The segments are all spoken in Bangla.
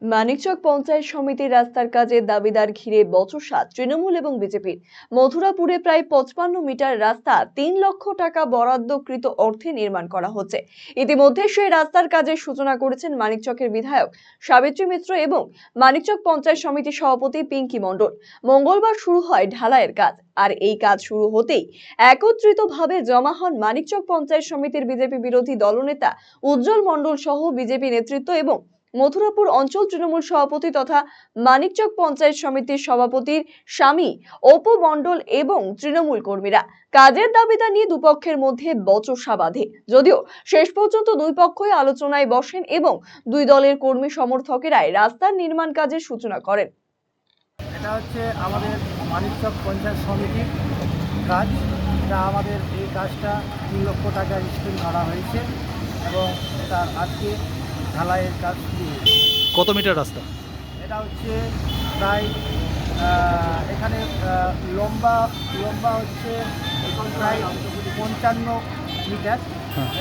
মানিকচক পঞ্চায়েত সমিতির রাস্তার কাজের দাবিদার ঘিরে বচসা তৃণমূল এবং বিজেপির। মথুরাপুরে প্রায় 55 মিটার রাস্তা 3 লক্ষ টাকা বরাদ্দকৃত অর্থে নির্মাণ করা হচ্ছে। ইতিমধ্যে সেই রাস্তার কাজের সূচনা করেছেন মানিকচকের বিধায়ক সাবিত্রী মিত্র এবং মানিকচক পঞ্চায়েত সমিতির সভাপতি পিঙ্কি মণ্ডল। মঙ্গলবার শুরু হয় ঢালাইয়ের কাজ। আর এই কাজ শুরু হতেই একত্রিতভাবে জমা হন মানিকচক পঞ্চায়েত সমিতির বিজেপি বিরোধী দলনেতা উজ্জ্বল মণ্ডল সহ বিজেপি নেতৃত্ব এবং মথুরাপুর অঞ্চল তৃণমূল সভাপতি তথা মানিকচক পঞ্চায়েত সমিতির সভাপতির স্বামী অপু মণ্ডল এবং তৃণমূল কর্মীরা। কাজের দাবিটা নিয়ে দুপক্ষের মধ্যে বচসা বাধে, যদিও শেষ পর্যন্ত দুই পক্ষই আলোচনায় বসেন এবং দুই দলের কর্মী সমর্থকেরাই রাস্তার নির্মাণ কাজের সূচনা করেন। এটা হচ্ছে আমাদের মানিকচক পঞ্চায়েত সমিতির কাজ। এটা আমাদের এই কাজটা 3 লক্ষ টাকার স্কিম ধরা হয়েছে এবং তার আজকে ঢালাইয়ের কাজ শুরু হয়েছে। কত মিটার রাস্তা? এটা হচ্ছে প্রায় এখানে লম্বা হচ্ছে প্রায় 55 মিটার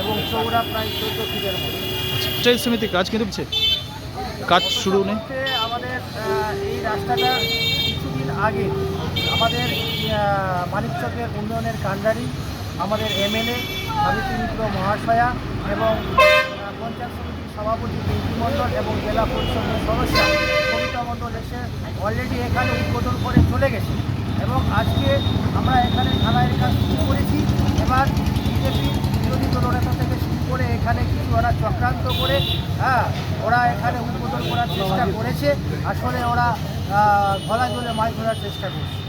এবং চৌড়া প্রায় 14 ফিটের মতো। পঞ্চায়েত সমিতির কাজ কিন্তু কাজ শুরু নেই। আমাদের এই রাস্তাটা কিছুদিন আগে আমাদের মানিকচকের উন্নয়নের কাণ্ডারি আমাদের এমএলএ সাবিত্রী মিত্র মহাশয়া এবং পঞ্চায়েত সমিতির সভাপতি পিঙ্কি মণ্ডল এবং জেলা পরিষদের সদস্য কবিতা মণ্ডল এসে অলরেডি এখানে উদ্বোধন করে চলে গেছে এবং আজকে আমরা এখানে ঢালাইয়ের কাজ শুরু করেছি। এবার বিজেপি বিরোধী দলনেতা থেকে শুরু করে এখানে কিছু ওরা চক্রান্ত করে ওরা এখানে উদ্বোধন করার চেষ্টা করেছে। আসলে ওরা গলা জলে মাছ ধরার চেষ্টা করছে।